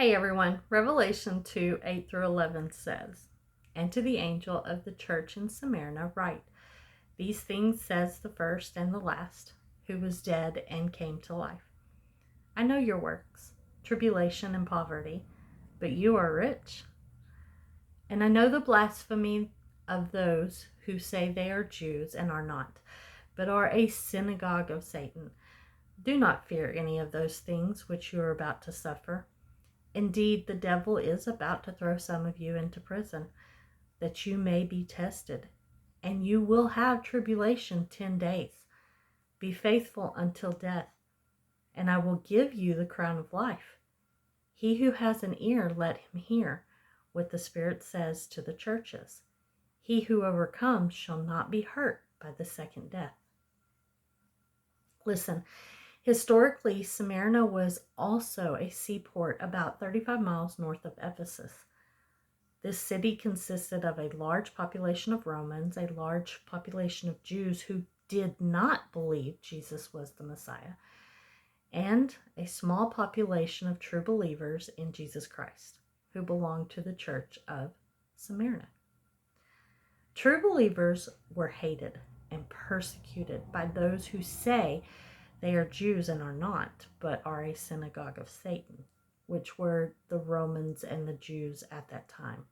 Hey everyone, Revelation 2 8 through 11 says, "And to the angel of the church in Smyrna write, These things says the first and the last, who was dead and came to life. I know your works, tribulation and poverty, but you are rich. And I know the blasphemy of those who say they are Jews and are not, but are a synagogue of Satan. Do not fear any of those things which you are about to suffer. Indeed, the devil is about to throw some of you into prison, that you may be tested, and you will have tribulation 10 days. Be faithful until death, and I will give you the crown of life. He who has an ear, let him hear what the Spirit says to the churches. He who overcomes shall not be hurt by the second death." Listen, historically, Smyrna was also a seaport about 35 miles north of Ephesus. This city consisted of a large population of Romans, a large population of Jews who did not believe Jesus was the Messiah, and a small population of true believers in Jesus Christ who belonged to the church of Smyrna. True believers were hated and persecuted by those who say they are Jews and are not, but are a synagogue of Satan, which were the Romans and the Jews at that time.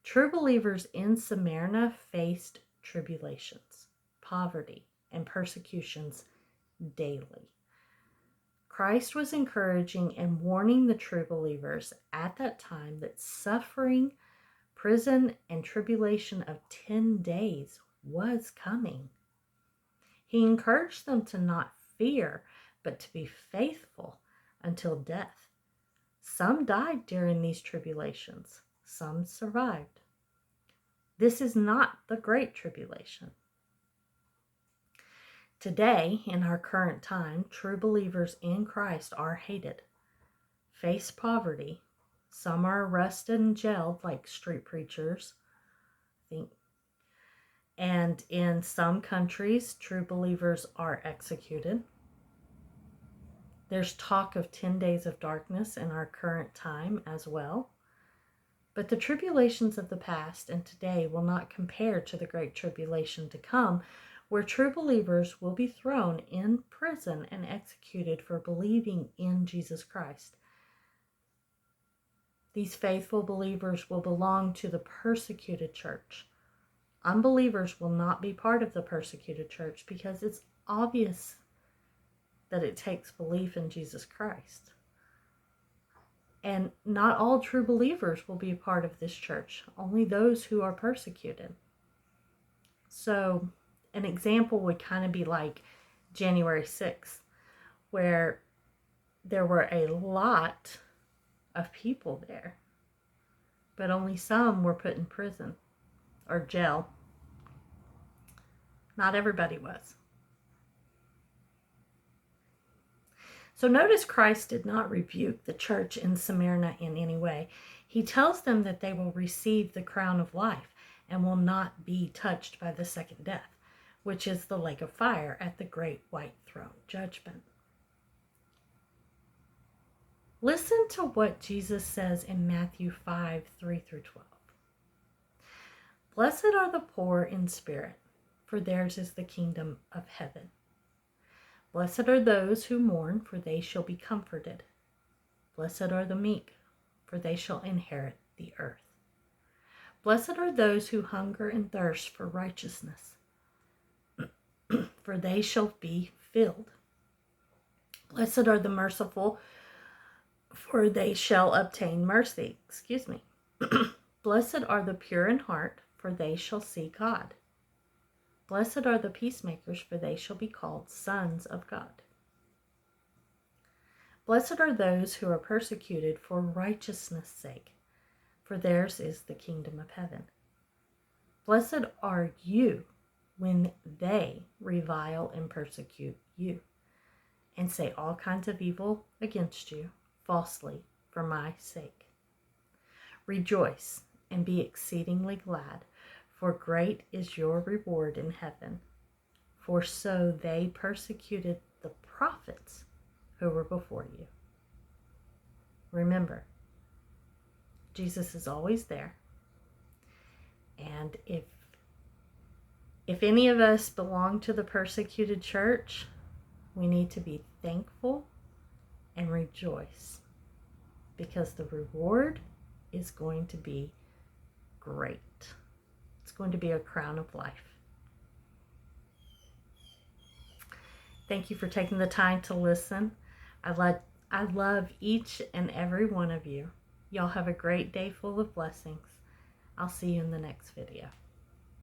True believers in Smyrna faced tribulations, poverty, and persecutions daily. Christ was encouraging and warning the true believers at that time that suffering, prison, and tribulation of 10 days was coming. He encouraged them to not fear, but to be faithful until death. Some died during these tribulations. Some survived. This is not the Great Tribulation. Today, in our current time, true believers in Christ are hated, face poverty. Some are arrested and jailed like street preachers, and in some countries, true believers are executed. There's talk of 10 days of darkness in our current time as well. But the tribulations of the past and today will not compare to the great tribulation to come, where true believers will be thrown in prison and executed for believing in Jesus Christ. These faithful believers will belong to the persecuted church. Unbelievers will not be part of the persecuted church because it's obvious that it takes belief in Jesus Christ. And not all true believers will be a part of this church, only those who are persecuted. So an example would kind of be like January 6th, where there were a lot of people there, but only some were put in prison or jail. Not everybody was. So notice Christ did not rebuke the church in Smyrna in any way. He tells them that they will receive the crown of life and will not be touched by the second death, which is the lake of fire at the great white throne judgment. Listen to what Jesus says in Matthew 5, 3 through 12. "Blessed are the poor in spirit, for theirs is the kingdom of heaven. Blessed are those who mourn, for they shall be comforted. Blessed are the meek, for they shall inherit the earth. Blessed are those who hunger and thirst for righteousness, for they shall be filled. Blessed are the merciful, for they shall obtain mercy." "Blessed are the pure in heart, for they shall see God. Blessed are the peacemakers, for they shall be called sons of God. Blessed are those who are persecuted for righteousness' sake, for theirs is the kingdom of heaven. Blessed are you when they revile and persecute you, and say all kinds of evil against you falsely for my sake. Rejoice and be exceedingly glad, for great is your reward in heaven. For so they persecuted the prophets who were before you." Remember, Jesus is always there. And if any of us belong to the persecuted church, we need to be thankful and rejoice, because the reward is going to be great. It's going to be a crown of life. Thank you for taking the time to listen. I love each and every one of you. Y'all have a great day full of blessings. I'll see you in the next video.